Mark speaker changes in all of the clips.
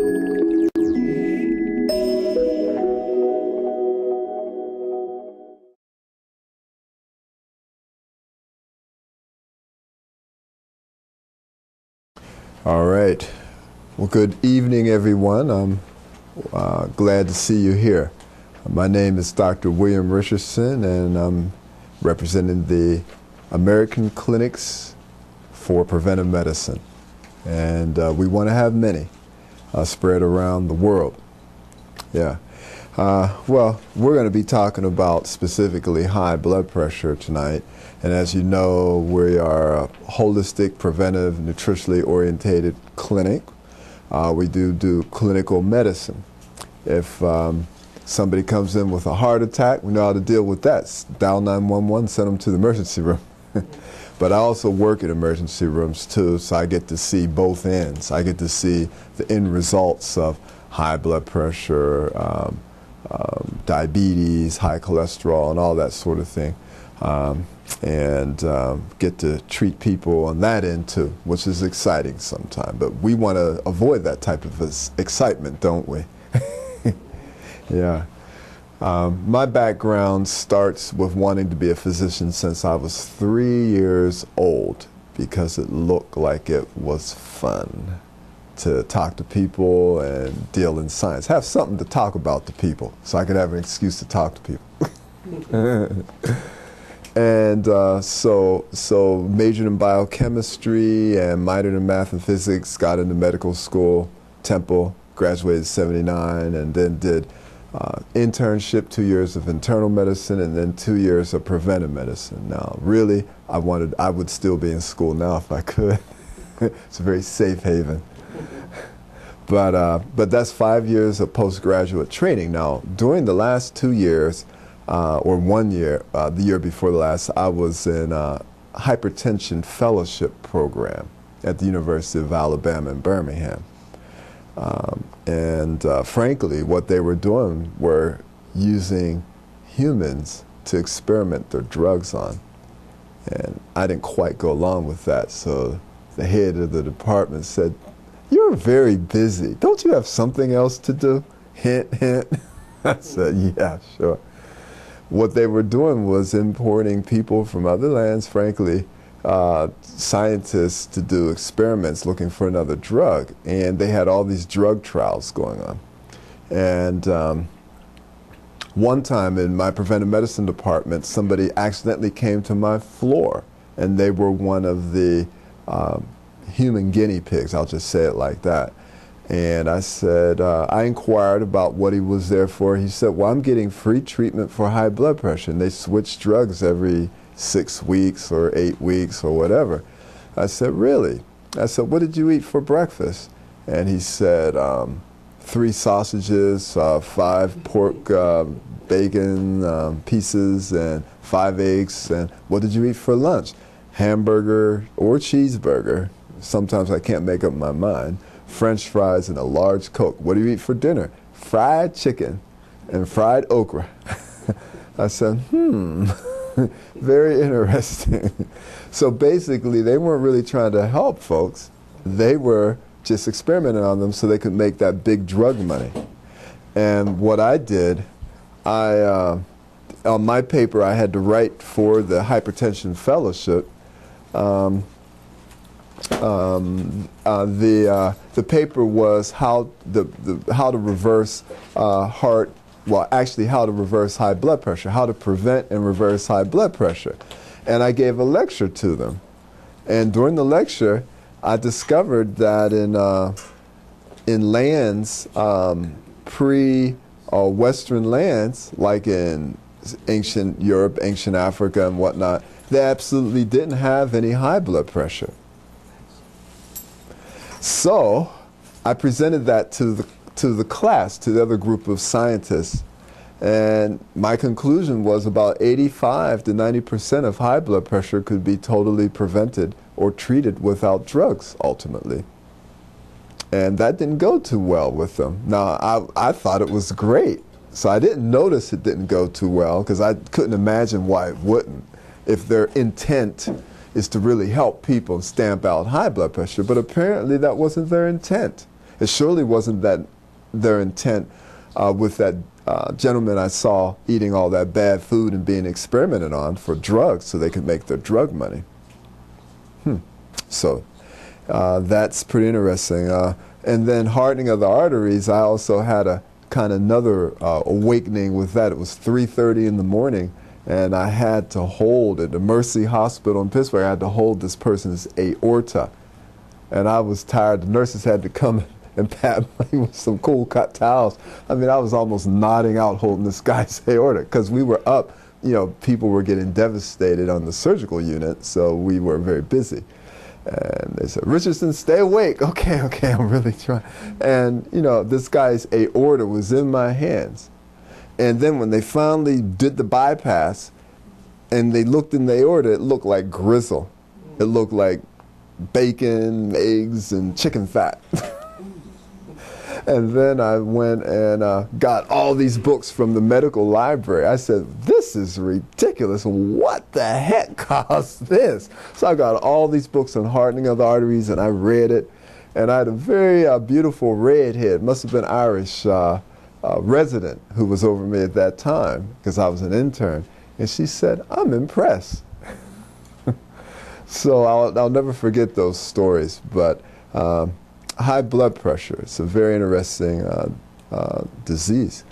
Speaker 1: All right. Well, good evening, everyone. I'm glad to see you here. My name is Dr. William Richardson, and I'm representing the American Clinics for Preventive Medicine. And we want to have many spread around the world. Yeah. Well, we're going to be talking about specifically high blood pressure tonight. And as you know, we are a holistic, preventive, nutritionally orientated clinic. We do clinical medicine. If somebody comes in with a heart attack, we know how to deal with that. Dial 911, send them to the emergency room. But I also work in emergency rooms too, so I get to see both ends. I get to see the end results of high blood pressure, diabetes, high cholesterol, and all that sort of thing. And get to treat people on that end too, which is exciting sometimes. But we want to avoid that type of excitement, don't we? Yeah. My background starts with wanting to be a physician since I was 3 years old because it looked like it was fun to talk to people and deal in science. Have something to talk about to people so I could have an excuse to talk to people. And so majored in biochemistry and minored in math and physics, got into medical school, Temple, graduated in '79, and then did internship, 2 years of internal medicine, and then 2 years of preventive medicine. Now, really, I would still be in school now if I could. It's a very safe haven. But that's 5 years of postgraduate training. Now, during the last 2 years, or 1 year, the year before the last, I was in a hypertension fellowship program at the University of Alabama in Birmingham. Frankly, what they were doing were using humans to experiment their drugs on. And I didn't quite go along with that, so the head of the department said, "You're very busy. Don't you have something else to do?" Hint, hint. I said, "Yeah, sure." What they were doing was importing people from other lands, frankly, scientists to do experiments looking for another drug. And they had all these drug trials going on. And one time in my preventive medicine department, somebody accidentally came to my floor, and they were one of the human guinea pigs, I'll just say it like that. And I said, I inquired about what he was there for. He said, "Well, I'm getting free treatment for high blood pressure." And they switch drugs every 6 weeks or 8 weeks or whatever. I said, "Really?" I said, "What did you eat for breakfast?" And he said, 3 sausages, 5 pork bacon pieces, and 5 eggs. And what did you eat for lunch? Hamburger or cheeseburger. Sometimes I can't make up my mind. French fries and a large Coke. What do you eat for dinner? Fried chicken and fried okra. I said, very interesting. So basically, they weren't really trying to help folks. They were just experimenting on them so they could make that big drug money. And what I did, on my paper I had to write for the Hypertension Fellowship. The paper was how to reverse how to reverse high blood pressure, how to prevent and reverse high blood pressure. And I gave a lecture to them. And during the lecture, I discovered that in lands, pre-Western lands, like in ancient Europe, ancient Africa and whatnot, they absolutely didn't have any high blood pressure. So I presented that to the class, to the other group of scientists, and my conclusion was about 85 to 90% of high blood pressure could be totally prevented or treated without drugs, ultimately. And that didn't go too well with them. Now, I thought it was great, so I didn't notice it didn't go too well, because I couldn't imagine why it wouldn't, if their intent is to really help people stamp out high blood pressure. But apparently that wasn't their intent. It surely wasn't that their intent with that gentleman I saw eating all that bad food and being experimented on for drugs so they could make their drug money. So that's pretty interesting. And then hardening of the arteries, I also had a kind of another awakening with that. It was 3:30 in the morning, and I had to hold at the Mercy Hospital in Pittsburgh, I had to hold this person's aorta. And I was tired. The nurses had to come and pat me with some cool cut towels. I mean, I was almost nodding out holding this guy's aorta because we were up, you know, people were getting devastated on the surgical unit, so we were very busy. And they said, Richardson, stay awake. Okay, I'm really trying. And, you know, this guy's aorta was in my hands. And then when they finally did the bypass and they looked in the aorta, it looked like grizzle. It looked like bacon, eggs, and chicken fat. And then I went and got all these books from the medical library. I said, this is ridiculous. What the heck caused this? So I got all these books on hardening of the arteries, and I read it. And I had a very beautiful redhead, must have been Irish, resident who was over me at that time, because I was an intern. And she said, I'm impressed. So I'll never forget those stories. But high blood pressure, it's a very interesting disease.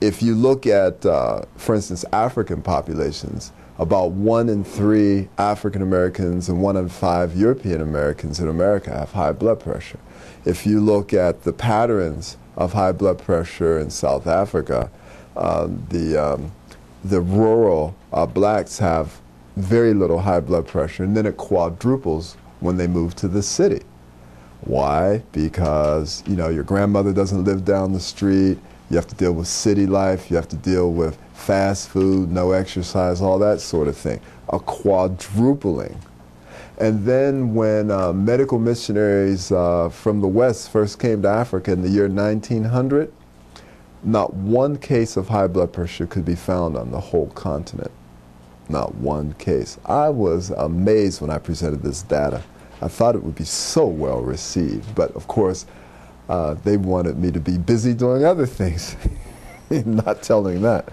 Speaker 1: If you look at, for instance, African populations, about 1 in 3 African Americans and 1 in 5 European Americans in America have high blood pressure. If you look at the patterns of high blood pressure in South Africa, the rural blacks have very little high blood pressure, and then it quadruples when they move to the city. Why? Because, you know, your grandmother doesn't live down the street, you have to deal with city life, you have to deal with fast food, no exercise, all that sort of thing. A quadrupling. And then when medical missionaries from the West first came to Africa in the year 1900, not one case of high blood pressure could be found on the whole continent. Not one case. I was amazed when I presented this data. I thought it would be so well received, but of course they wanted me to be busy doing other things, not telling that.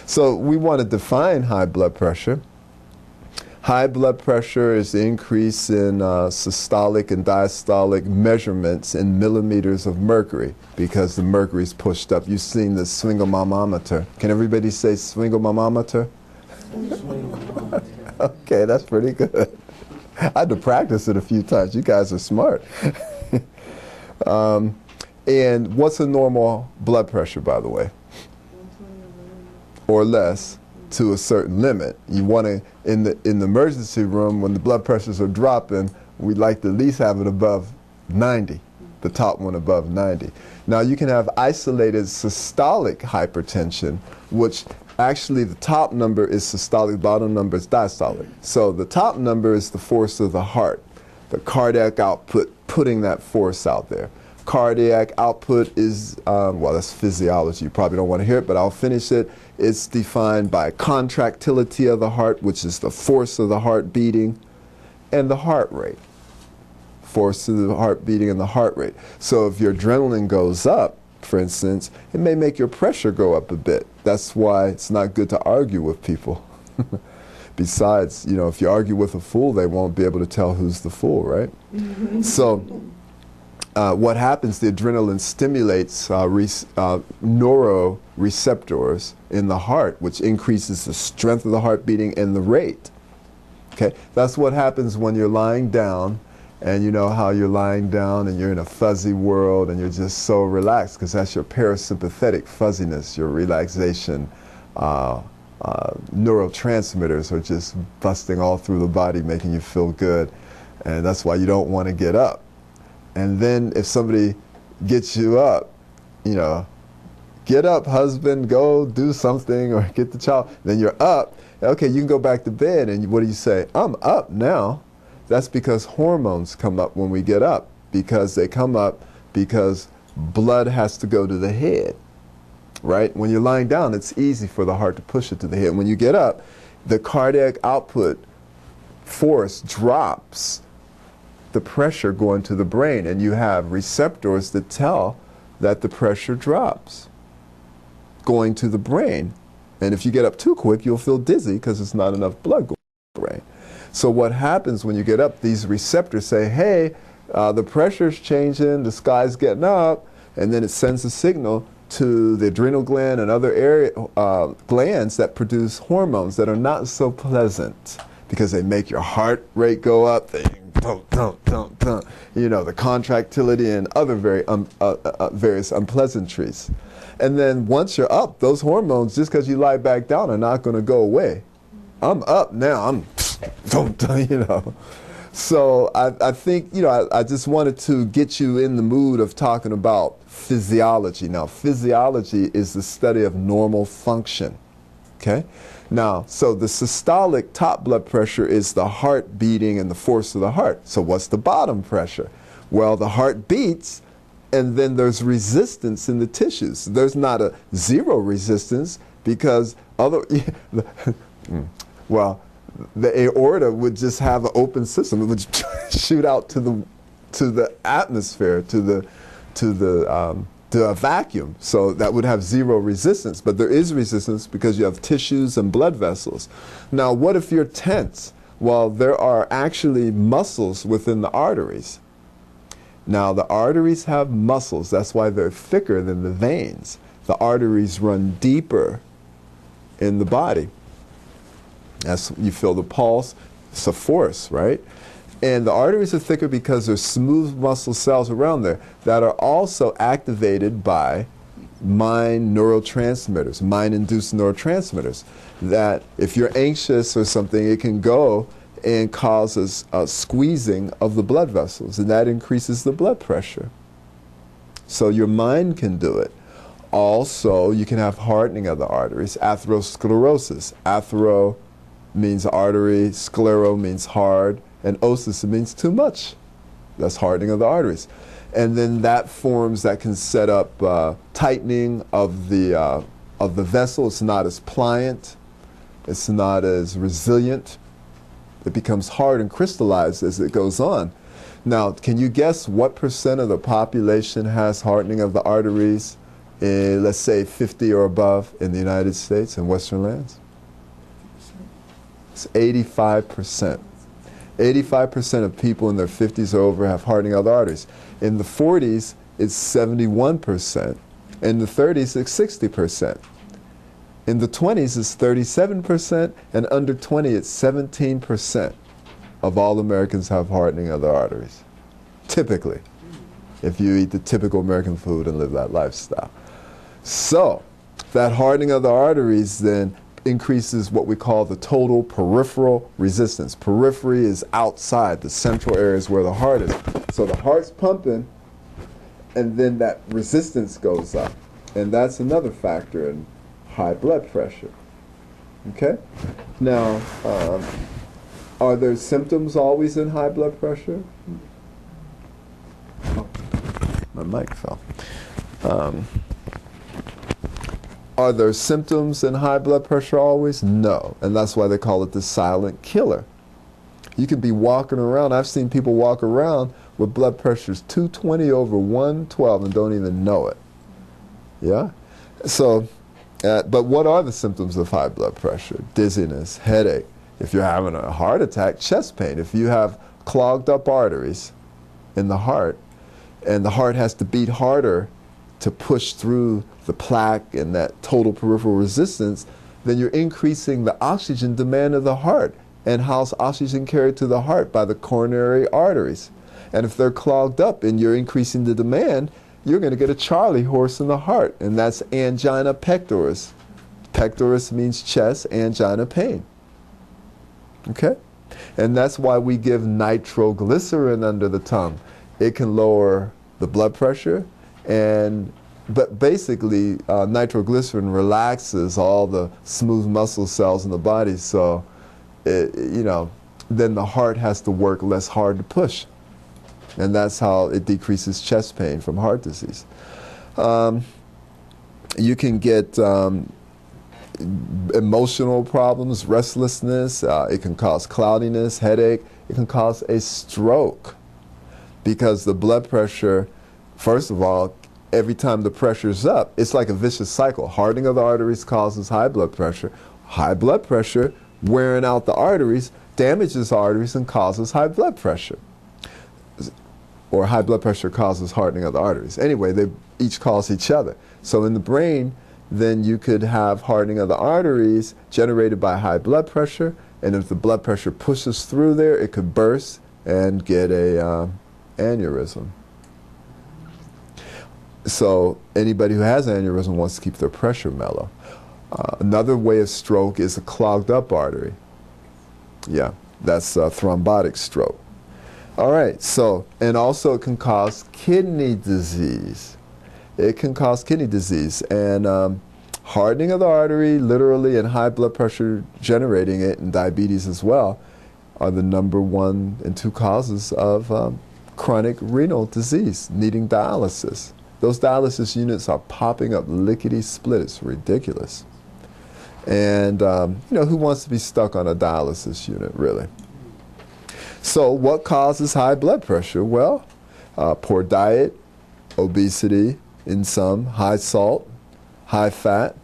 Speaker 1: So we want to define high blood pressure. High blood pressure is the increase in systolic and diastolic measurements in millimeters of mercury, because the mercury is pushed up. You've seen the sphygmomanometer. Can everybody say sphygmomanometer? Okay, that's pretty good. I had to practice it a few times. You guys are smart. And what's a normal blood pressure, by the way? Or less, to a certain limit. You want to, in the emergency room, when the blood pressures are dropping, we'd like to at least have it above 90, the top one above 90. Now you can have isolated systolic hypertension, which actually the top number is systolic, bottom number is diastolic. So the top number is the force of the heart, the cardiac output, putting that force out there. Cardiac output is, well, that's physiology. You probably don't want to hear it, but I'll finish it. It's defined by contractility of the heart, which is the force of the heart beating, and the heart rate. Force of the heart beating and the heart rate. So if your adrenaline goes up, for instance, it may make your pressure go up a bit. That's why it's not good to argue with people. Besides, you know, if you argue with a fool, they won't be able to tell who's the fool, right? So what happens, the adrenaline stimulates neuroreceptors in the heart, which increases the strength of the heart beating and the rate. Okay, that's what happens when you're lying down, and you know how you're lying down and you're in a fuzzy world and you're just so relaxed, because that's your parasympathetic fuzziness, your relaxation. Neurotransmitters are just busting all through the body, making you feel good, and that's why you don't want to get up. And then if somebody gets you up, you know, get up, husband, go do something, or get the child, then you're up. Okay, you can go back to bed, and what do you say? I'm up now. That's because hormones come up when we get up, because they come up because blood has to go to the head, right? When you're lying down, it's easy for the heart to push it to the head. When you get up, the cardiac output force drops the pressure going to the brain, and you have receptors that tell that the pressure drops going to the brain. And if you get up too quick, you'll feel dizzy because there's not enough blood going to the brain. So what happens when you get up, these receptors say, hey, the pressure's changing, the sky's getting up, and then it sends a signal to the adrenal gland and other area, glands that produce hormones that are not so pleasant because they make your heart rate go up, you know, the contractility and other various unpleasantries. And then once you're up, those hormones, just because you lie back down, are not going to go away. I'm up now, you know. So I think, you know, I just wanted to get you in the mood of talking about physiology. Now, physiology is the study of normal function, okay? Now, so the systolic top blood pressure is the heart beating and the force of the heart. So what's the bottom pressure? Well, the heart beats, and then there's resistance in the tissues. There's not a zero resistance because well, the aorta would just have an open system. It would shoot out to the atmosphere, to a vacuum. So that would have zero resistance. But there is resistance because you have tissues and blood vessels. Now, what if you're tense? Well, there are actually muscles within the arteries. Now, the arteries have muscles. That's why they're thicker than the veins. The arteries run deeper in the body. As you feel the pulse, it's a force, right? And the arteries are thicker because there's smooth muscle cells around there that are also activated by mind neurotransmitters, mind-induced neurotransmitters, that if you're anxious or something, it can go and causes a squeezing of the blood vessels, and that increases the blood pressure. So your mind can do it. Also, you can have hardening of the arteries, atherosclerosis. Athero means artery, sclero means hard, and osis means too much. That's hardening of the arteries. And then that can set up tightening of the vessel. It's not as pliant. It's not as resilient. It becomes hard and crystallized as it goes on. Now, can you guess what % of the population has hardening of the arteries in, let's say, 50 or above in the United States and Western lands? It's 85%. 85% of people in their 50s or over have hardening of the arteries. In the 40s, it's 71%. In the 30s, it's 60%. In the 20s, it's 37%, and under 20, it's 17% of all Americans have hardening of the arteries, typically, if you eat the typical American food and live that lifestyle. So that hardening of the arteries then increases what we call the total peripheral resistance. Periphery is outside, the central areas where the heart is. So the heart's pumping, and then that resistance goes up. And that's another factor in high blood pressure. Okay? Now, are there symptoms always in high blood pressure? Oh, my mic fell. Are there symptoms in high blood pressure always? No. And that's why they call it the silent killer. You could be walking around. I've seen people walk around with blood pressures 220 over 112 and don't even know it. Yeah? So, but what are the symptoms of high blood pressure? Dizziness, headache. If you're having a heart attack, chest pain. If you have clogged up arteries in the heart, and the heart has to beat harder to push through the plaque and that total peripheral resistance, then you're increasing the oxygen demand of the heart. And how's oxygen carried to the heart? By the coronary arteries. And if they're clogged up and you're increasing the demand, you're going to get a Charlie horse in the heart, and that's angina pectoris. Pectoris means chest, angina pain. Okay? And that's why we give nitroglycerin under the tongue. It can lower the blood pressure, but basically nitroglycerin relaxes all the smooth muscle cells in the body, so then the heart has to work less hard to push. And that's how it decreases chest pain from heart disease. You can get emotional problems, restlessness. It can cause cloudiness, headache. It can cause a stroke. because the blood pressure, first of all, every time the pressure's up, it's like a vicious cycle. Hardening of the arteries causes high blood pressure. High blood pressure, wearing out the arteries, damages the arteries and causes high blood pressure. Or high blood pressure causes hardening of the arteries. Anyway, they each cause each other. So in the brain, then you could have hardening of the arteries generated by high blood pressure, and if the blood pressure pushes through there, it could burst and get a aneurysm. So anybody who has aneurysm wants to keep their pressure mellow. Another way of stroke is a clogged up artery. Yeah, that's thrombotic stroke. All right, so, and also it can cause kidney disease. It can cause kidney disease, and hardening of the artery, literally, and high blood pressure generating it, and diabetes as well, are the #1 and 2 causes of chronic renal disease, needing dialysis. Those dialysis units are popping up lickety-split. It's ridiculous. And, you know, who wants to be stuck on a dialysis unit, really? So what causes high blood pressure? Well, poor diet, obesity in some, high salt, high fat.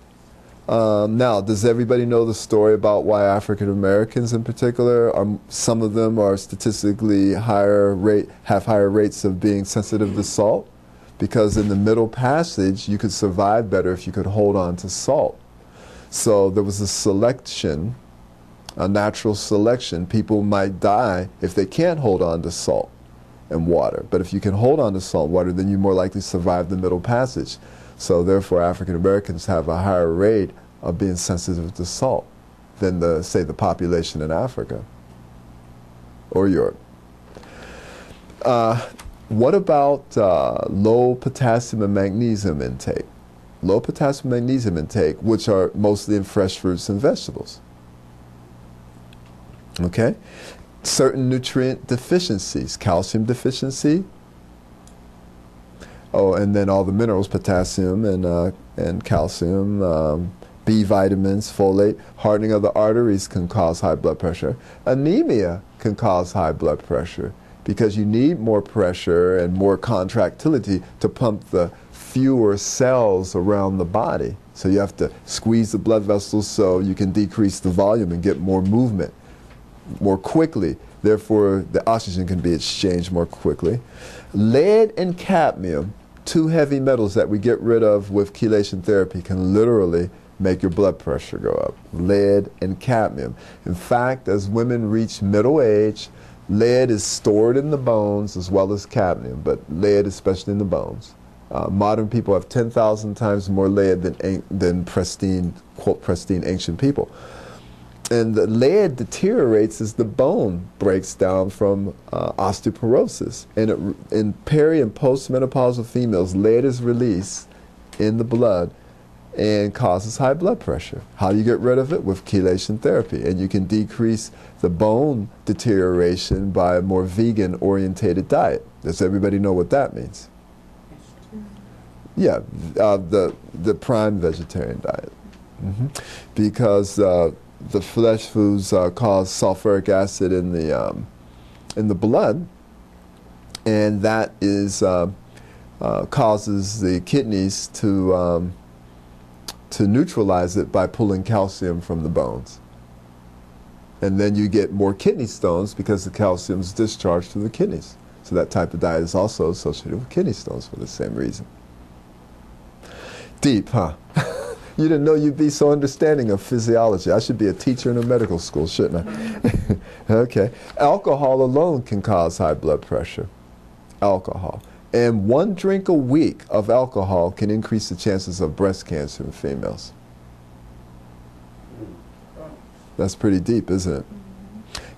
Speaker 1: Now, does everybody know the story about why African Americans in particular, some of them are statistically have higher rates of being sensitive to salt? Because in the Middle Passage, you could survive better if you could hold on to salt. So there was a selection, a natural selection. People might die if they can't hold on to salt and water. But if you can hold on to salt and water, then you're more likely to survive the Middle Passage. So therefore, African Americans have a higher rate of being sensitive to salt than, say, the population in Africa or Europe. What about low potassium and magnesium intake? Low potassium and magnesium intake, which are mostly in fresh fruits and vegetables. Okay? Certain nutrient deficiencies, calcium deficiency, and then all the minerals, potassium and calcium, B vitamins, folate. Hardening of the arteries can cause high blood pressure. Anemia can cause high blood pressure because you need more pressure and more contractility to pump the fewer cells around the body. So you have to squeeze the blood vessels so you can decrease the volume and get more movement more quickly. Therefore, the oxygen can be exchanged more quickly. Lead and cadmium, 2 heavy metals that we get rid of with chelation therapy, can literally make your blood pressure go up. Lead and cadmium. In fact, as women reach middle age, lead is stored in the bones as well as cadmium, but lead especially in the bones. Modern people have 10,000 times more lead than pristine, quote, pristine ancient people. And the lead deteriorates as the bone breaks down from osteoporosis. And in peri and postmenopausal females, lead is released in the blood and causes high blood pressure. How do you get rid of it? With chelation therapy. And you can decrease the bone deterioration by a more vegan-orientated diet. Does everybody know what that means? Yeah, the prime vegetarian diet. Because the flesh foods cause sulfuric acid in the blood, and that is causes the kidneys to neutralize it by pulling calcium from the bones. And then you get more kidney stones because the calcium is discharged to the kidneys. So that type of diet is also associated with kidney stones for the same reason. Deep, huh? You didn't know you'd be so understanding of physiology. I should be a teacher in a medical school, shouldn't I? Okay. Alcohol alone can cause high blood pressure. Alcohol. And 1 drink a week of alcohol can increase the chances of breast cancer in females. That's pretty deep, isn't it?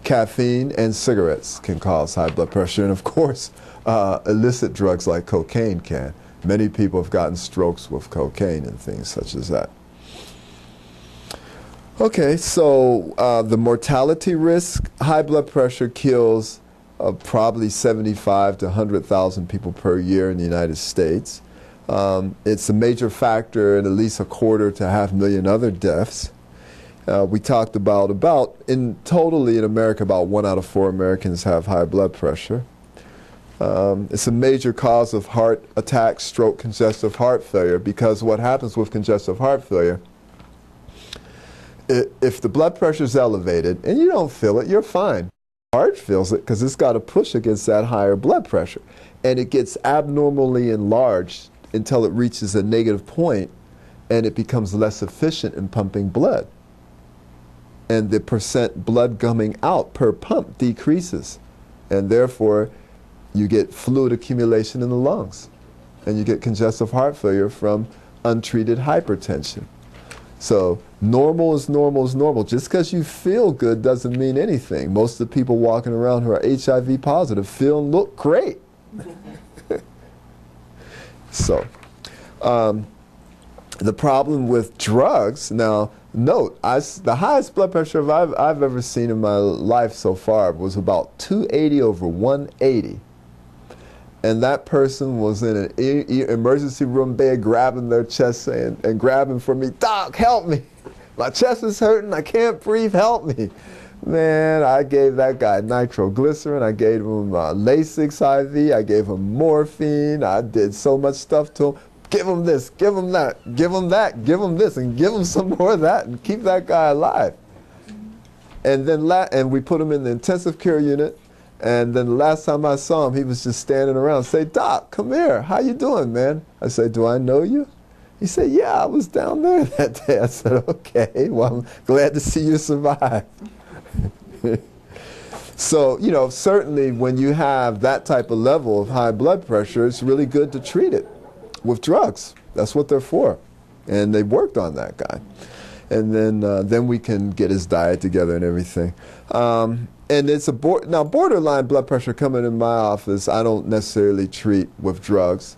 Speaker 1: Caffeine and cigarettes can cause high blood pressure. And of course, illicit drugs like cocaine can. Many people have gotten strokes with cocaine and things such as that. Okay, so the mortality risk, high blood pressure kills probably 75 to 100,000 people per year in the United States. It's a major factor in at least 1/4 to 500,000 other deaths. We talked about totally in America, about 1 out of 4 Americans have high blood pressure. It's a major cause of heart attack, stroke, congestive heart failure, because what happens with congestive heart failure, if the blood pressure is elevated and you don't feel it, you're fine. The heart feels it because it's got to push against that higher blood pressure. And it gets abnormally enlarged until it reaches a negative point, and it becomes less efficient in pumping blood. And the percent blood coming out per pump decreases. And therefore, you get fluid accumulation in the lungs. And you get congestive heart failure from untreated hypertension. So normal is normal is normal. Just because you feel good doesn't mean anything. Most of the people walking around who are HIV positive feel and look great. So the problem with drugs, now note, the highest blood pressure I've ever seen in my life so far was about 280 over 180. And that person was in an emergency room bed grabbing their chest and grabbing for me, "Doc, help me. My chest is hurting. I can't breathe. Help me." Man, I gave that guy nitroglycerin. I gave him Lasix IV. I gave him morphine. I did so much stuff to him. Give him this, give him that, give him that, give him this, and give him some more of that, and keep that guy alive. And then we put him in the intensive care unit. And then the last time I saw him, he was just standing around. Say, "Doc, come here. How you doing, man?" I said, "Do I know you?" He said, "Yeah, I was down there that day." I said, "Okay, well, I'm glad to see you survive." So, you know, certainly when you have that type of level of high blood pressure, it's really good to treat it with drugs. That's what they're for. And they worked on that guy. And then we can get his diet together and everything. And it's now borderline blood pressure coming in my office, I don't necessarily treat with drugs.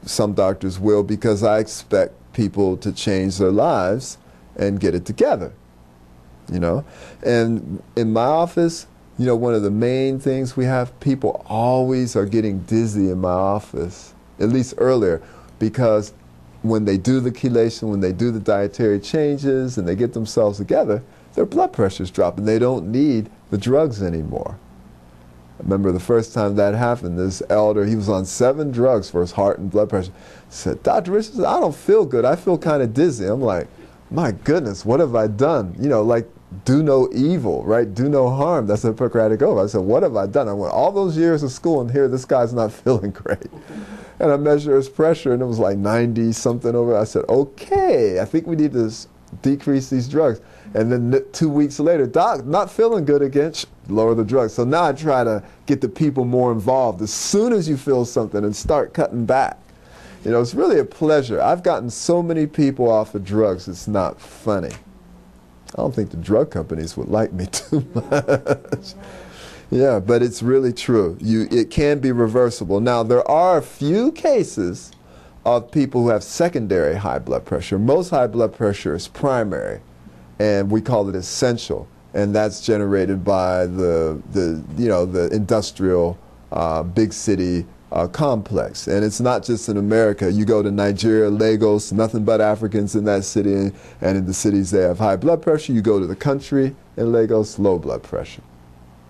Speaker 1: Some doctors will, because I expect people to change their lives and get it together, you know. And in my office, you know, one of the main things we have, people always are getting dizzy in my office, at least earlier, because when they do the chelation, when they do the dietary changes and they get themselves together, their blood pressure's dropping. They don't need the drugs anymore. I remember the first time that happened, this elder, he was on 7 drugs for his heart and blood pressure. He said, "Dr. Richardson, I don't feel good. I feel kind of dizzy." I'm like, my goodness, what have I done? You know, like, do no evil, right? Do no harm. That's a Hippocratic oath. I said, what have I done? I went all those years of school, and here this guy's not feeling great. And I measured his pressure, and it was like 90 something over. I said, okay, I think we need to decrease these drugs. And then 2 weeks later, "Doc, not feeling good again." Lower the drugs. So now I try to get the people more involved as soon as you feel something and start cutting back. You know, it's really a pleasure. I've gotten so many people off of drugs, it's not funny. I don't think the drug companies would like me too much. Yeah, but it's really true. It can be reversible. Now, there are a few cases of people who have secondary high blood pressure. Most high blood pressure is primary, and we call it essential, and that's generated by the industrial big city complex. And it's not just in America. You go to Nigeria, Lagos, nothing but Africans in that city, and in the cities they have high blood pressure. You go to the country in Lagos, low blood pressure.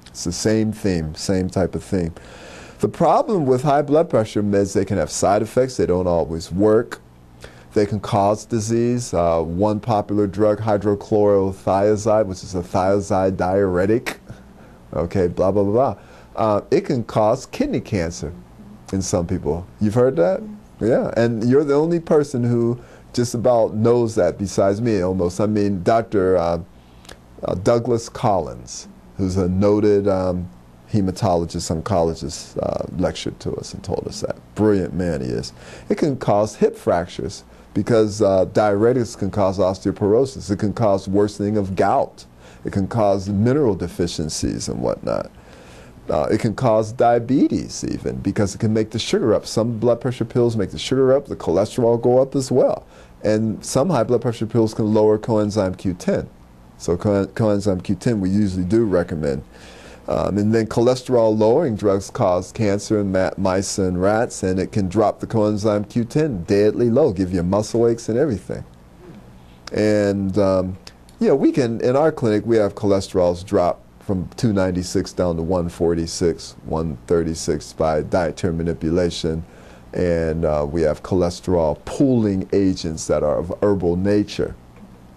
Speaker 1: It's the same theme, same type of theme. The problem with high blood pressure meds, they can have side effects. They don't always work. They can cause disease. One popular drug, hydrochlorothiazide, which is a thiazide diuretic, okay, blah, blah, blah, blah. It can cause kidney cancer in some people. You've heard that? Yeah, and you're the only person who just about knows that besides me, almost. I mean, Dr. Douglas Collins, who's a noted hematologist, oncologist, lectured to us and told us that. Brilliant man he is. It can cause hip fractures because diuretics can cause osteoporosis. It can cause worsening of gout. It can cause mineral deficiencies and whatnot. It can cause diabetes even because it can make the sugar up. Some blood pressure pills make the sugar up, the cholesterol go up as well. And some high blood pressure pills can lower coenzyme Q10. So coenzyme Q10 we usually do recommend. And then cholesterol-lowering drugs cause cancer in mice and rats, and it can drop the coenzyme Q10 deadly low, give you muscle aches and everything. And, you know, we can, in our clinic, we have cholesterols drop from 296 down to 146, 136 by dietary manipulation. And we have cholesterol pooling agents that are of herbal nature.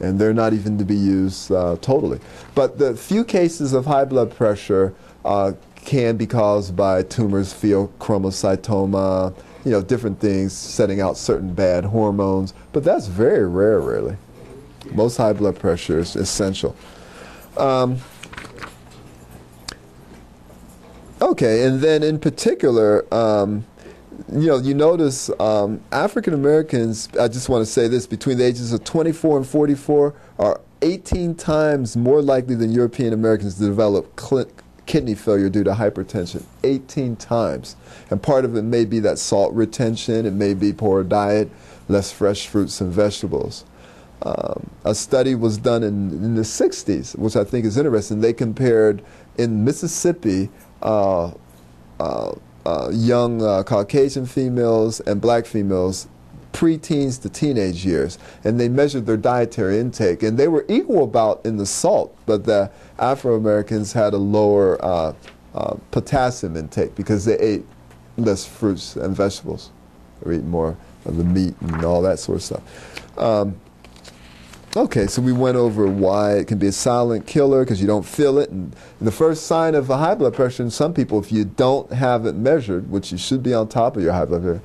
Speaker 1: And they're not even to be used totally. But the few cases of high blood pressure can be caused by tumors, pheochromocytoma, different things, setting out certain bad hormones. But that's very rare, really. Most high blood pressure is essential. Okay, and then in particular, you notice African Americans, I just want to say this, between the ages of 24 and 44 are 18 times more likely than European Americans to develop kidney failure due to hypertension. 18 times. And part of it may be that salt retention, it may be poor diet, less fresh fruits and vegetables. A study was done in the 60s, which I think is interesting. They compared in Mississippi young Caucasian females and black females, preteens to teenage years, and they measured their dietary intake, and they were equal about in the salt, but the Afro-Americans had a lower potassium intake because they ate less fruits and vegetables, or eat more of the meat and all that sort of stuff. Okay, so we went over why it can be a silent killer because you don't feel it. And the first sign of a high blood pressure in some people, if you don't have it measured, which you should be on top of your high blood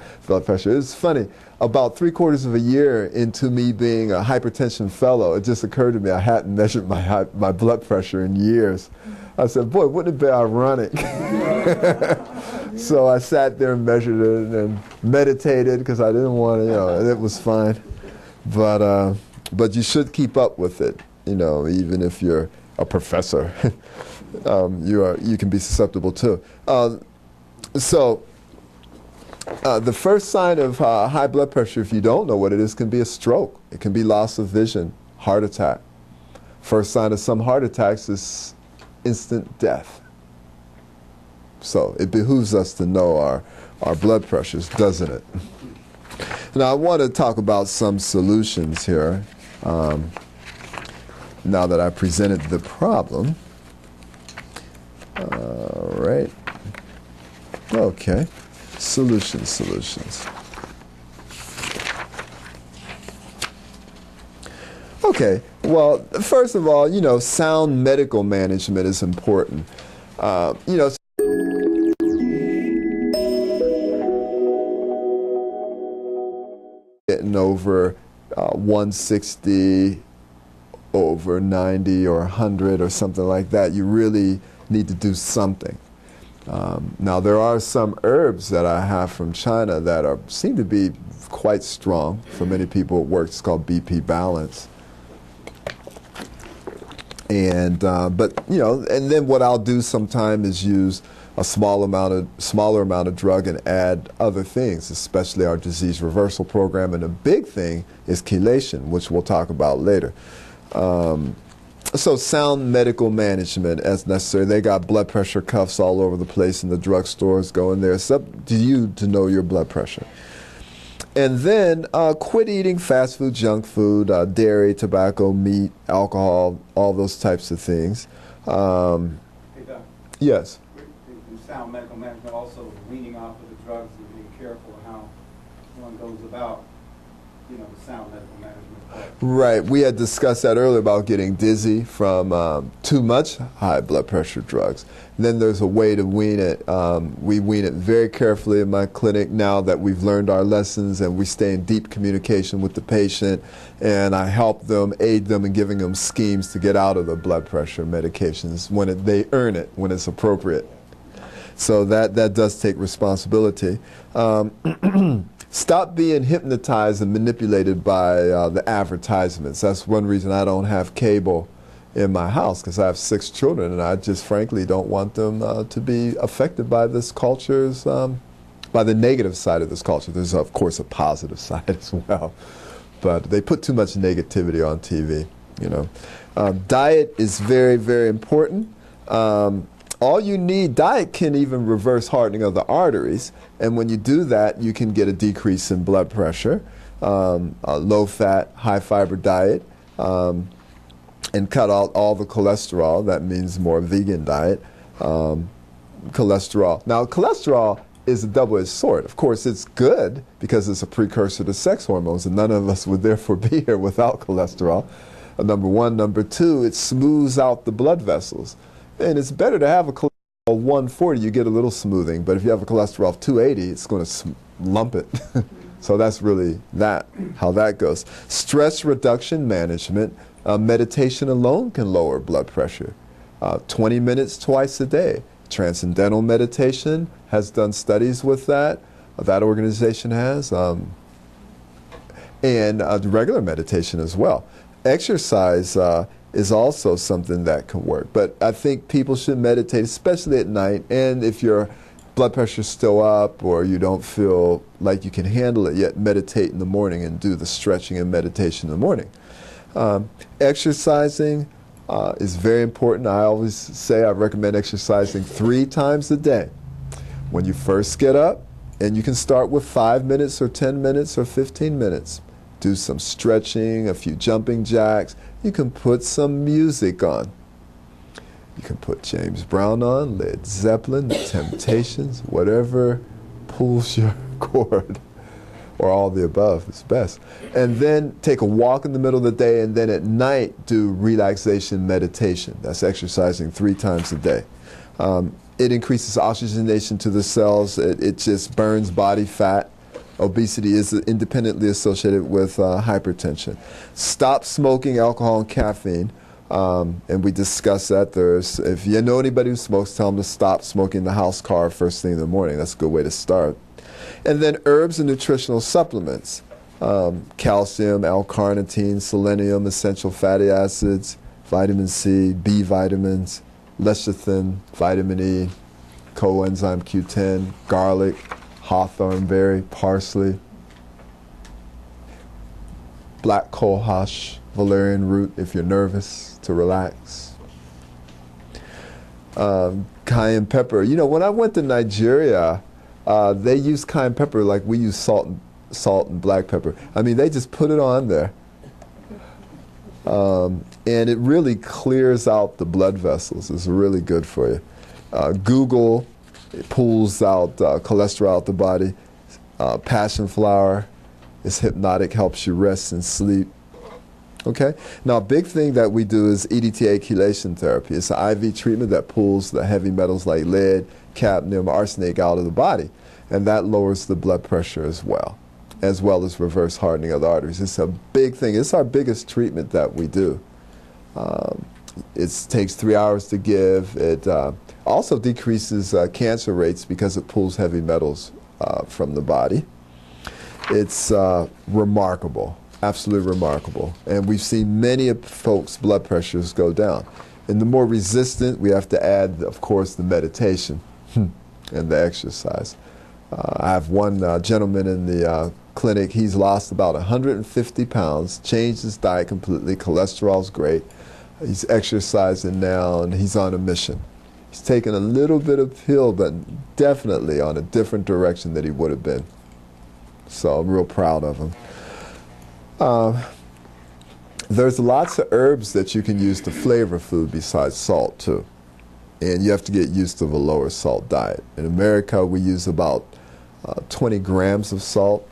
Speaker 1: pressure. It's funny, about 3/4 of a year into me being a hypertension fellow, it just occurred to me I hadn't measured my blood pressure in years. I said, boy, wouldn't it be ironic? So I sat there and measured it and meditated because I didn't want to, it was fine. But you should keep up with it, even if you're a professor. You can be susceptible too. So the first sign of high blood pressure, if you don't know what it is, can be a stroke. It can be loss of vision, heart attack. First sign of some heart attacks is instant death. So it behooves us to know our blood pressures, doesn't it? Now I want to talk about some solutions here. Now that I presented the problem. All right. Okay. Solutions. Okay. Well, first of all, sound medical management is important. Getting over 160, over 90 or 100 or something like that, you really need to do something. Now there are some herbs that I have from China that seem to be quite strong. For many people it works. It's called BP Balance. And and then what I'll do sometime is use a smaller amount of drug and add other things, especially our disease reversal program. And the big thing is chelation, which we'll talk about later. So sound medical management as necessary. They got blood pressure cuffs all over the place in the drugstores. Go in there. It's up to you to know your blood pressure. And then quit eating fast food, junk food, dairy, tobacco, meat, alcohol, all those types of things.
Speaker 2: Hey, Doc.
Speaker 1: Yes.
Speaker 2: In sound medical management, also weaning off of the drugs and being careful how one goes about, the sound medical management.
Speaker 1: Right. We had discussed that earlier about getting dizzy from too much high blood pressure drugs. And then there's a way to wean it. We wean it very carefully in my clinic now that we've learned our lessons, and we stay in deep communication with the patient, and I help them, aid them in giving them schemes to get out of the blood pressure medications when they earn it, when it's appropriate. So that does take responsibility. Stop being hypnotized and manipulated by the advertisements. That's one reason I don't have cable in my house, because I have 6 children, and I just frankly don't want them to be affected by this culture's, by the negative side of this culture. There's of course a positive side as well, but they put too much negativity on TV. Diet is very, very important. All you need, diet can even reverse hardening of the arteries, and when you do that, you can get a decrease in blood pressure. A low-fat, high-fiber diet, and cut out all the cholesterol. That means more vegan diet. Cholesterol. Now, cholesterol is a double-edged sword. Of course, it's good because it's a precursor to sex hormones, and none of us would therefore be here without cholesterol. Number one. Number two, it smooths out the blood vessels. And it's better to have a cholesterol 140, you get a little smoothing, but if you have a cholesterol of 280, it's going to lump it. So that's really how that goes. Stress reduction management, meditation alone can lower blood pressure. 20 minutes twice a day. Transcendental meditation has done studies with that. That organization has. And regular meditation as well. Exercise is also something that can work. But I think people should meditate, especially at night. And if your blood pressure's still up or you don't feel like you can handle it yet, meditate in the morning and do the stretching and meditation in the morning. Exercising is very important. I always say I recommend exercising 3 times a day. When you first get up, and you can start with 5 minutes or 10 minutes or 15 minutes. Do some stretching, a few jumping jacks. You can put some music on. You can put James Brown on, Led Zeppelin, The Temptations, whatever pulls your cord, or all the above is best. And then take a walk in the middle of the day, and then at night do relaxation meditation. That's exercising 3 times a day. It increases oxygenation to the cells. It just burns body fat. Obesity is independently associated with hypertension. Stop smoking alcohol and caffeine. And we discussed that. If you know anybody who smokes, tell them to stop smoking the house car first thing in the morning. That's a good way to start. And then herbs and nutritional supplements. Calcium, L-carnitine, selenium, essential fatty acids, vitamin C, B vitamins, lecithin, vitamin E, coenzyme Q10, garlic, hawthorn berry, parsley, black cohosh, valerian root if you're nervous, to relax. Cayenne pepper. You know, when I went to Nigeria, they use cayenne pepper like we use salt and black pepper. I mean, they just put it on there. And it really clears out the blood vessels. It's really good for you. Google, it pulls out cholesterol out the body. Passion flower is hypnotic, helps you rest and sleep. Okay? Now, a big thing that we do is EDTA chelation therapy. It's an IV treatment that pulls the heavy metals like lead, cadmium, arsenic out of the body. And that lowers the blood pressure as well as reverse hardening of the arteries. It's a big thing. It's our biggest treatment that we do. It takes 3 hours to give. It also decreases cancer rates because it pulls heavy metals from the body. It's remarkable, absolutely remarkable. And we've seen many of folks' blood pressures go down. And the more resistant, we have to add, of course, the meditation and the exercise. I have one gentleman in the clinic. He's lost about 150 pounds, changed his diet completely. Cholesterol's great. He's exercising now, and he's on a mission. He's taken a little bit of pill, but definitely on a different direction than he would have been. So I'm real proud of him. There's lots of herbs that you can use to flavor food besides salt, too. And you have to get used to a lower salt diet. In America, we use about 20 grams of salt,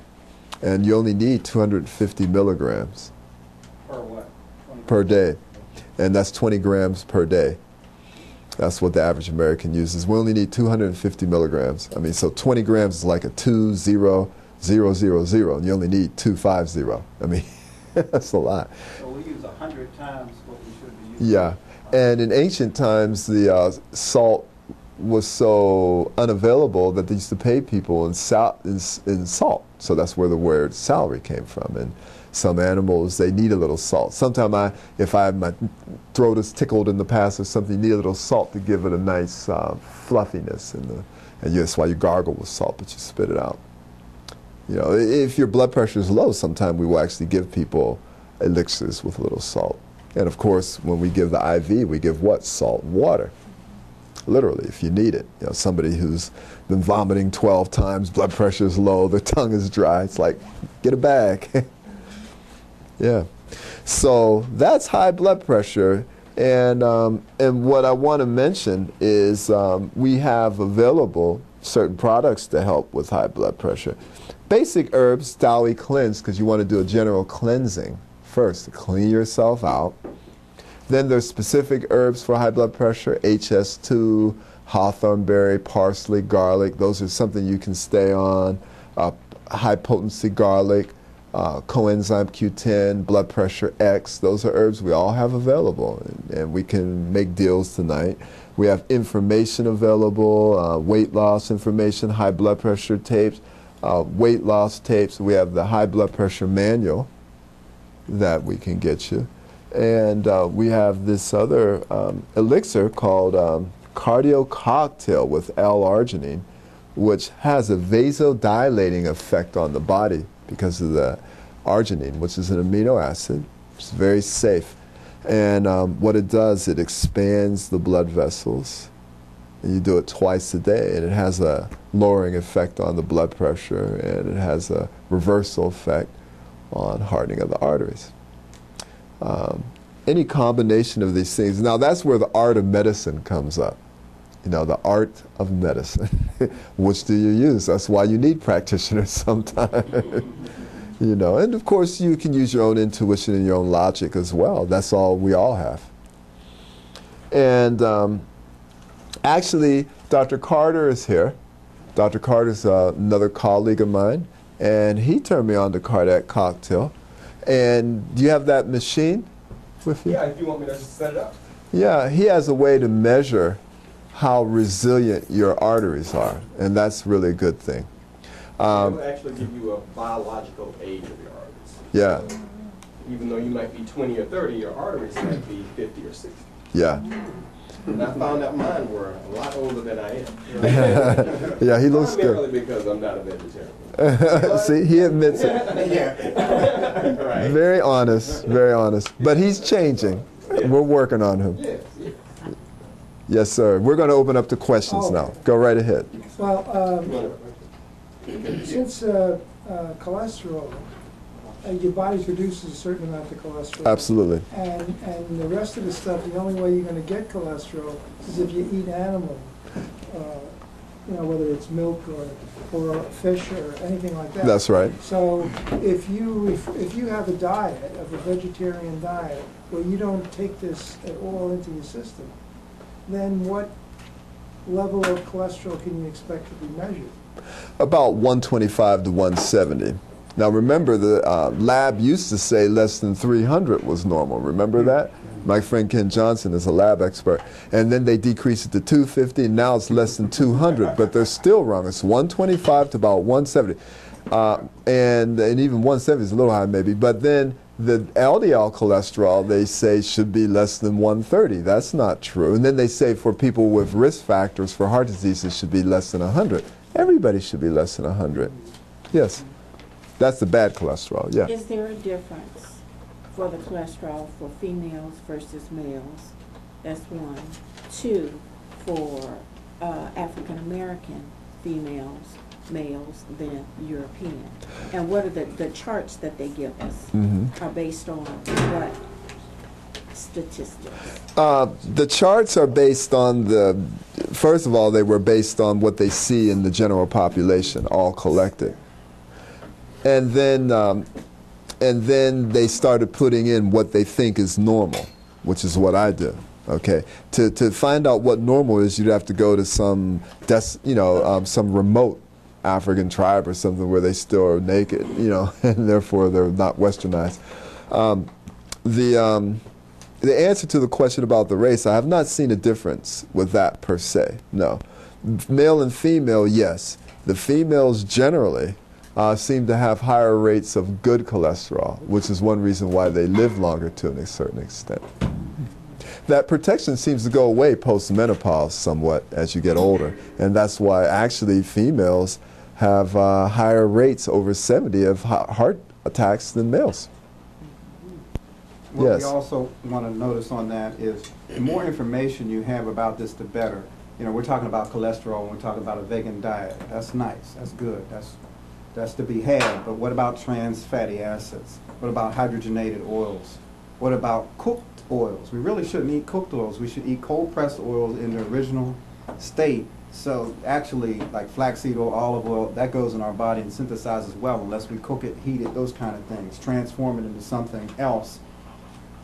Speaker 1: and you only need 250 milligrams.
Speaker 2: Per what?
Speaker 1: Per day. And that's 20 grams per day. That's what the average American uses. We only need 250 milligrams. I mean, so 20 grams is like a 20000, and you only need 250. I mean, that's a lot.
Speaker 2: So we use 100 times what we should be using.
Speaker 1: Yeah. And in ancient times, the salt was so unavailable that they used to pay people in salt. So that's where the word salary came from. And some animals, they need a little salt. Sometimes if my throat is tickled in the past or something, you need a little salt to give it a nice fluffiness. And that's why you gargle with salt, but you spit it out. You know, if your blood pressure is low, sometimes we will actually give people elixirs with a little salt. And of course, when we give the IV, we give what? Salt and water. Literally, if you need it. You know, somebody who's been vomiting 12 times, blood pressure is low, their tongue is dry. It's like, get a bag. Yeah. So that's high blood pressure. And what I want to mention is we have available certain products to help with high blood pressure. Basic herbs, Dowie Cleanse, because you want to do a general cleansing first to clean yourself out. Then there's specific herbs for high blood pressure, HS2, hawthorn berry, parsley, garlic. Those are something you can stay on. High potency garlic, coenzyme Q10, blood pressure X. Those are herbs we all have available, and we can make deals tonight. We have information available, weight loss information, high blood pressure tapes, weight loss tapes. We have the high blood pressure manual that we can get you. And we have this other elixir called Cardio Cocktail with L-arginine, which has a vasodilating effect on the body because of the arginine, which is an amino acid. It's very safe. And what it does, it expands the blood vessels. And you do it twice a day, and it has a lowering effect on the blood pressure, and it has a reversal effect on hardening of the arteries. Any combination of these things. Now that's where the art of medicine comes up. You know, the art of medicine. Which do you use? That's why you need practitioners sometimes. You know, and of course you can use your own intuition and your own logic as well. That's all we all have. And actually, Dr. Carter is here. Dr. Carter's another colleague of mine, and he turned me on to Cardiac Cocktail. And do you have that machine with you?
Speaker 3: Yeah, if you want me to just set it up.
Speaker 1: Yeah, he has a way to measure how resilient your arteries are, and that's really a good thing.
Speaker 3: It will actually give you a biological age of your arteries.
Speaker 1: Yeah.
Speaker 3: So even though you might be 20 or 30, your arteries might be 50 or 60.
Speaker 1: Yeah.
Speaker 3: And I found out mine were a lot older than I am.
Speaker 1: Yeah, he looks
Speaker 3: Primarily
Speaker 1: good.
Speaker 3: because I'm not a vegetarian.
Speaker 1: See, he admits it.
Speaker 3: Yeah. Right.
Speaker 1: Very honest, very honest. But he's changing. We're working on him.
Speaker 3: Yes, yes.
Speaker 1: Yes, sir. We're going to open up to questions now. Go right ahead.
Speaker 4: Well, since cholesterol, your body produces a certain amount of cholesterol.
Speaker 1: Absolutely.
Speaker 4: And the rest of the stuff, the only way you're going to get cholesterol is if you eat animal, you know, whether it's milk or fish or anything like that.
Speaker 1: That's right.
Speaker 4: So if you have a diet of a vegetarian diet where you don't take this at all into your system, then what level of cholesterol can you expect to be measured?
Speaker 1: About 125 to 170. Now remember, the lab used to say less than 300 was normal. Remember that? My friend Ken Johnson is a lab expert. And then they decreased it to 250, and now it's less than 200. But they're still wrong. It's 125 to about 170. And even 170 is a little high maybe. But then the LDL cholesterol, they say, should be less than 130. That's not true. And then they say for people with risk factors for heart disease, it should be less than 100. Everybody should be less than 100. Yes. That's the bad cholesterol, yeah.
Speaker 5: Is there a difference for the cholesterol for females versus males? That's one. Two, for African American females, males than European. And what are the charts that they give us are based on what statistics?
Speaker 1: The charts are based on first of all, they were based on what they see in the general population, all collected. And then they started putting in what they think is normal, which is what I do. Okay, to find out what normal is, you'd have to go to some remote African tribe or something where they still are naked, you know, and therefore they're not westernized. The answer to the question about the race, I have not seen a difference with that per se. No, male and female, yes. The females generally seem to have higher rates of good cholesterol, which is one reason why they live longer to a certain extent. That protection seems to go away post-menopause somewhat as you get older, and that's why actually females have higher rates over 70 of heart attacks than males.
Speaker 2: What
Speaker 1: Yes.
Speaker 2: we also want to notice on that is the more information you have about this, the better. You know, we're talking about cholesterol, and we're talking about a vegan diet. That's nice. That's good. that's to be had, but what about trans fatty acids? What about hydrogenated oils? What about cooked oils? We really shouldn't eat cooked oils. We should eat cold-pressed oils in their original state. So actually, like flaxseed oil, olive oil, that goes in our body and synthesizes well unless we cook it, heat it, those kind of things, transform it into something else,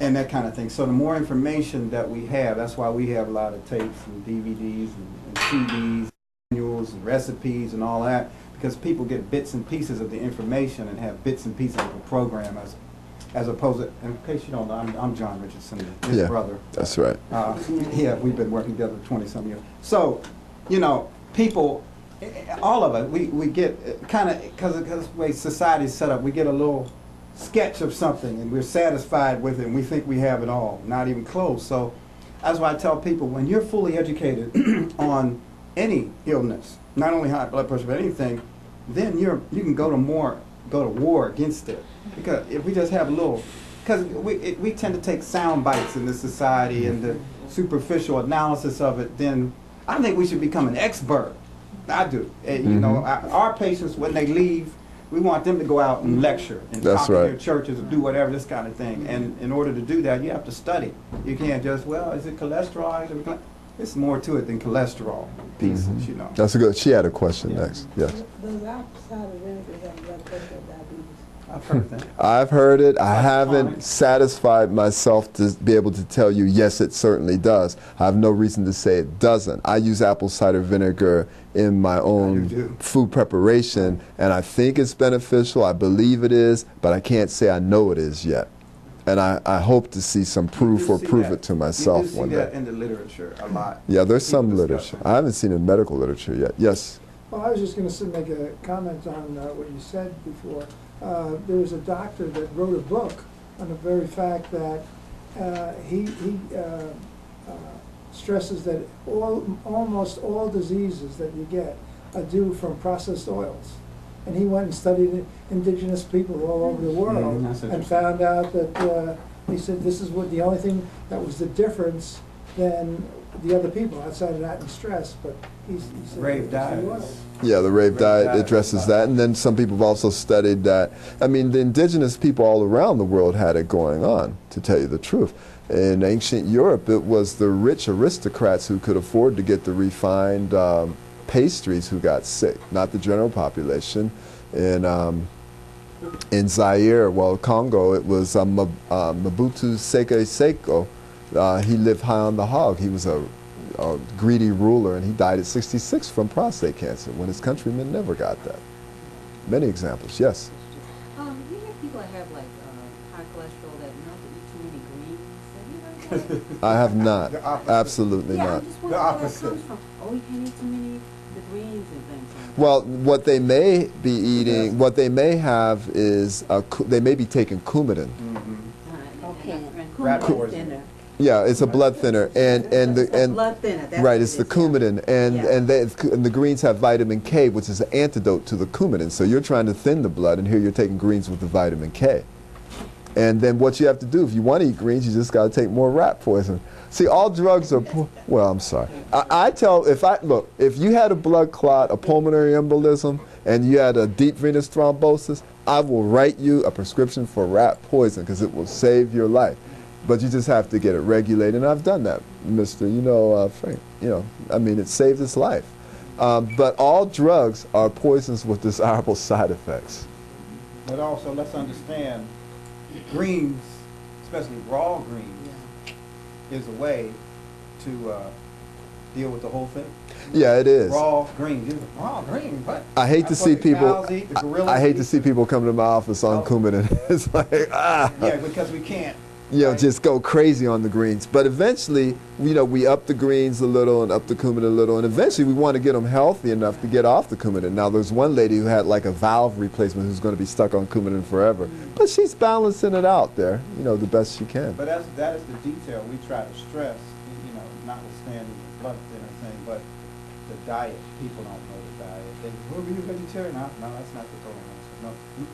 Speaker 2: and that kind of thing. So the more information that we have, that's why we have a lot of tapes and DVDs and CDs, manuals and recipes and all that, because people get bits and pieces of the information and have bits and pieces of the program as opposed to, in case you don't know, I'm John Richardson, his brother.
Speaker 1: That's right.
Speaker 2: Yeah, we've been working together for 20-some years. So, you know, people, all of it, we get kind of, because of the way society's set up, we get a little sketch of something and we're satisfied with it and we think we have it all, not even close. So that's why I tell people, when you're fully educated on any illness, not only high blood pressure, but anything, then you can go to war against it. Because if we just have a little, because we tend to take sound bites in this society and the superficial analysis of it, then I think we should become an expert. I do. You know, our patients, when they leave, we want them to go out and lecture and talk in their churches and do whatever, this kind of thing. And in order to do that, you have to study. You can't just, well, is it cholesterol? It's more to it than cholesterol pieces, you know.
Speaker 1: That's a good. She had a question next. Yes.
Speaker 6: Does apple cider vinegar have blood pressure or diabetes?
Speaker 2: I've heard that.
Speaker 1: I've heard it. I haven't satisfied myself to be able to tell you, yes, it certainly does. I have no reason to say it doesn't. I use apple cider vinegar in my own food preparation, and I think it's beneficial. I believe it is, but I can't say I know it is yet. And I hope to see some proof or prove it to myself one day.
Speaker 2: You do see that in the literature a lot.
Speaker 1: Yeah, there's some literature. I haven't seen it in medical literature yet. Yes?
Speaker 4: Well, I was just going to make a comment on what you said before. There was a doctor that wrote a book on the very fact that he stresses that almost all diseases that you get are due from processed oils. And he went and studied indigenous people all over the world and found out that he said this is what the only thing that was the difference than the other people outside of that and stress. But he said
Speaker 2: rave diets.
Speaker 1: Yeah, the rave diet addresses that. And then some people have also studied that. I mean, the indigenous people all around the world had it going on, to tell you the truth. In ancient Europe, it was the rich aristocrats who could afford to get the refined pastries who got sick, not the general population. In Zaire, well, Congo, it was Mobutu Sese Seko. He lived high on the hog. He was a greedy ruler, and he died at 66 from prostate cancer when his countrymen never got that. Many examples, yes.
Speaker 6: You hear people that have like high cholesterol that not to eat too many greens. Have you heard that?
Speaker 1: I have not. Absolutely
Speaker 6: yeah,
Speaker 1: not.
Speaker 6: I'm just wondering where that comes from. Oh, we can't eat too many the greens and things.
Speaker 1: Well, what they may be eating, what they may have is, they may be taking Coumadin.
Speaker 5: Okay.
Speaker 2: Rat
Speaker 5: Coumadin
Speaker 2: poison.
Speaker 5: thinner.
Speaker 1: Yeah, it's a blood thinner, and
Speaker 5: Blood thinner. That's
Speaker 1: right,
Speaker 5: what
Speaker 1: it's
Speaker 5: it
Speaker 1: the
Speaker 5: is.
Speaker 1: Coumadin, and the greens have vitamin K, which is an antidote to the Coumadin. So you're trying to thin the blood, and here you're taking greens with the vitamin K. And then what you have to do, if you want to eat greens, you just got to take more rat poison. See, all drugs are, well, I'm sorry. If you had a blood clot, a pulmonary embolism, and you had a deep venous thrombosis, I will write you a prescription for rat poison because it will save your life. But you just have to get it regulated, and I've done that, Mr. Frank. I mean, it saved his life. But all drugs are poisons with desirable side effects.
Speaker 2: But also, let's understand, greens, especially raw greens, is a way to deal with the whole thing.
Speaker 1: Yeah, it is.
Speaker 2: Raw greens. Raw green, what?
Speaker 1: I hate to see people.
Speaker 2: Cows eat, the gorillas
Speaker 1: I hate to
Speaker 2: eat.
Speaker 1: see people come to my office on Coumadin. It's like
Speaker 2: Yeah, because we can't.
Speaker 1: just go crazy on the greens. But eventually, we up the greens a little and up the Coumadin a little, and eventually we want to get them healthy enough to get off the Coumadin. Now, there's one lady who had like a valve replacement who's going to be stuck on Coumadin forever, but she's balancing it out there, the best she can.
Speaker 2: But that is the detail we try to stress, notwithstanding the blood thinner thing, but the diet. People don't know the diet. Are you vegetarian? No, that's not the program. No,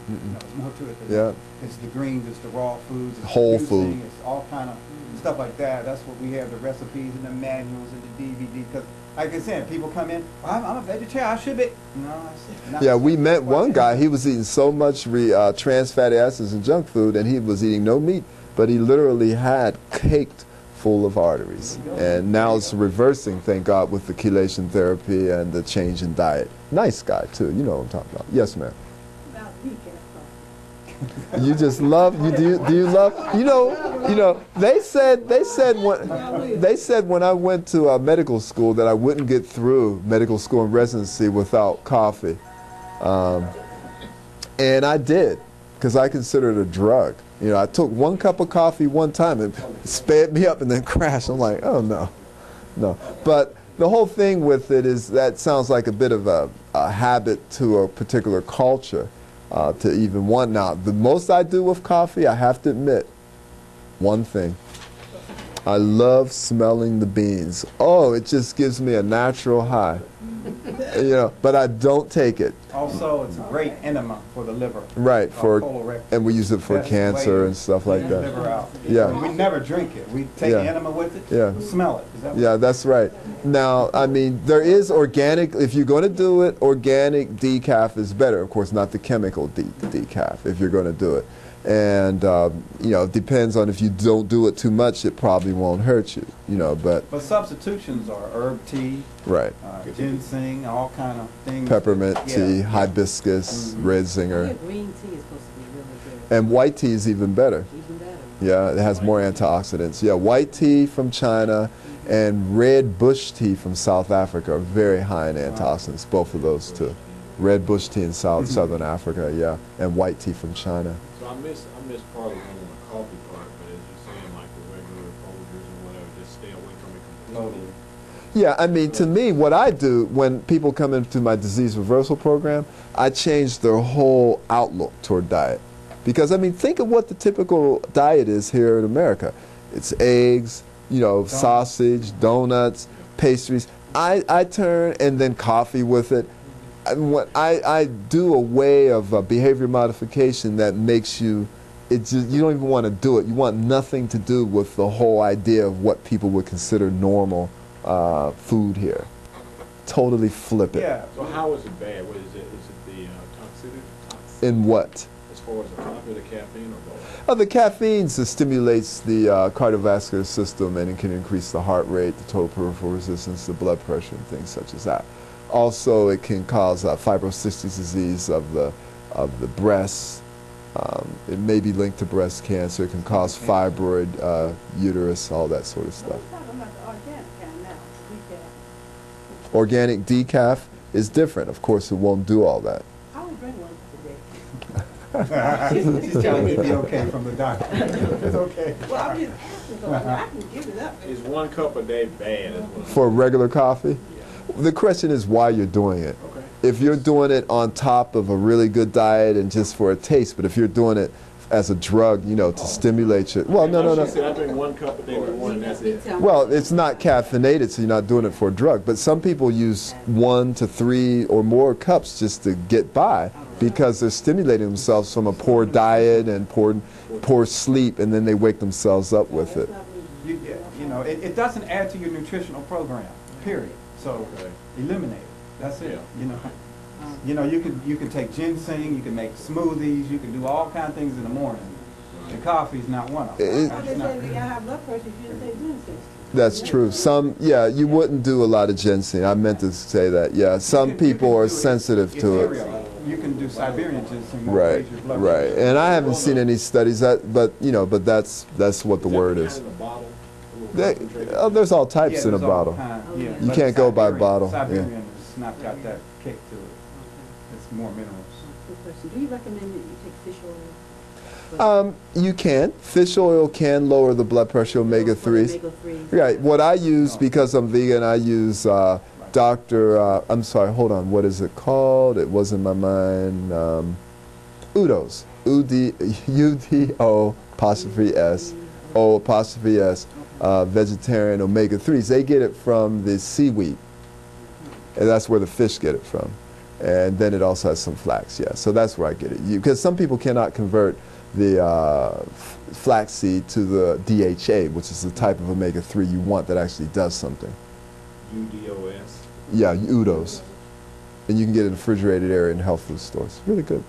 Speaker 2: it's more to it than that. It's the greens, it's the raw foods, it's
Speaker 1: Whole
Speaker 2: the
Speaker 1: food.
Speaker 2: juicing, it's all kind of and stuff like that. That's what we have, the recipes and the manuals and the DVD. Because, like I said, people come in, I'm a vegetarian, I should be. No, it's not.
Speaker 1: Yeah, we met one guy, he was eating so much trans fatty acids and junk food, and he was eating no meat, but he literally had caked full of arteries. And now it's reversing, thank God, with the chelation therapy and the change in diet. Nice guy, too. You know what I'm talking about. Yes, ma'am.
Speaker 5: About decaf coffee.
Speaker 1: You just love, do you love, you know, they said when I went to medical school that I wouldn't get through medical school and residency without coffee. And I did, because I consider it a drug. You know, I took 1 cup of coffee one time and it sped me up and then crashed. I'm like, oh no, no. But the whole thing with it is that sounds like a bit of a habit to a particular culture to even want. Now, the most I do with coffee, I have to admit, one thing. I love smelling the beans. Oh, it just gives me a natural high. You know, but I don't take it.
Speaker 2: Also, it's a great enema for the liver.
Speaker 1: Right,
Speaker 2: colorectal.
Speaker 1: and we use it for
Speaker 2: Best
Speaker 1: cancer
Speaker 2: way
Speaker 1: and stuff
Speaker 2: to
Speaker 1: like
Speaker 2: get the
Speaker 1: that.
Speaker 2: liver out.
Speaker 1: Yeah.
Speaker 2: We never drink it. We take
Speaker 1: Yeah.
Speaker 2: enema with it.
Speaker 1: Yeah.
Speaker 2: We smell it. Is that
Speaker 1: Yeah, that's right. Now, I mean, there is organic, if you're going to do it, organic decaf is better. Of course, not the chemical decaf if you're going to do it. And, you know, it depends on if you don't do it too much, it probably won't hurt you, you know, but,
Speaker 2: substitutions are herb tea,
Speaker 1: right.
Speaker 2: ginseng, all kind of things.
Speaker 1: Peppermint
Speaker 2: Yeah.
Speaker 1: tea, hibiscus, red
Speaker 6: Yeah,
Speaker 1: zinger,
Speaker 6: green tea is supposed to be really good.
Speaker 1: and white tea is even better.
Speaker 6: Even better.
Speaker 1: Yeah, it has more antioxidants. Yeah, white tea from China and red bush tea from South Africa are very high in antioxidants, both of those two. Red bush tea in Southern Africa, yeah, and white tea from China.
Speaker 7: So I miss part of the coffee part, but as you're saying, like the regular Folgers or whatever, just stay away from it completely.
Speaker 1: Yeah, I mean, to me, what I do when people come into my disease reversal program, I change their whole outlook toward diet. Because, I mean, think of what the typical diet is here in America. It's eggs, you know, sausage, donuts, pastries. I turn, and then coffee with it. And what I do a way of behavior modification that makes you, it's just, you don't even want to do it. You want nothing to do with the whole idea of what people would consider normal food here. Totally flip it.
Speaker 2: Yeah.
Speaker 7: So how is it bad? What is it? Is it the toxicity?
Speaker 1: In what?
Speaker 7: As far as the coffee or the caffeine or both?
Speaker 1: The caffeine stimulates the cardiovascular system, and it can increase the heart rate, the total peripheral resistance, the blood pressure, and things such as that. Also, it can cause fibrocystic disease of the breasts. It may be linked to breast cancer. It can cause fibroid, uterus, all that sort of stuff.
Speaker 5: We're talking about the organic kind now, decaf.
Speaker 1: Organic decaf is different. Of course, it won't do all that.
Speaker 5: I would drink one today.
Speaker 2: She's telling me to be okay from the doctor. It's okay.
Speaker 5: Well, I'm just asking, so I can give it up.
Speaker 7: Is 1 cup a day bad? Is what
Speaker 1: For regular coffee? The question is why you're doing it.
Speaker 7: Okay.
Speaker 1: If you're doing it on top of a really good diet and just for a taste, but if you're doing it as a drug, you know, to stimulate you. Well, no.
Speaker 7: She said I drink 1 cup a day with one, and that's it.
Speaker 1: Well, it's not caffeinated, so you're not doing it for a drug. But some people use 1 to 3 or more cups just to get by because they're stimulating themselves from a poor diet and poor sleep, and then they wake themselves up with it.
Speaker 2: You know, it doesn't add to your nutritional program, period. So eliminate it. That's it. You know, you can take ginseng, you can make smoothies, you can do all kind of things in the morning. The coffee's not one of them.
Speaker 5: They say you gotta have blood pressure if you take ginseng.
Speaker 1: That's true. You wouldn't do a lot of ginseng. I meant to say that. Yeah, some people are sensitive to it.
Speaker 2: You can do Siberian ginseng.
Speaker 1: Right, right. And I haven't seen any studies but that's what the word is. There's all types in a bottle. You can't go by bottle.
Speaker 2: Siberian has not got that kick to it. It's more minerals.
Speaker 6: Do you recommend that you take fish oil?
Speaker 1: You can. Fish oil can lower the blood pressure, omega-3s.
Speaker 6: Omega-3s.
Speaker 1: Right. What I use, because I'm vegan, I use I'm sorry, hold on. What is it called? It was in my mind. Udos. U-D-O apostrophe S. O apostrophe S. Vegetarian omega-3s. They get it from the seaweed. And that's where the fish get it from. And then it also has some flax, yeah. So that's where I get it. Because some people cannot convert the flaxseed to the DHA, which is the type of omega-3 you want that actually does something.
Speaker 7: UDOS.
Speaker 1: Yeah, UDOs. And you can get it in the refrigerated area in health food stores. Really good.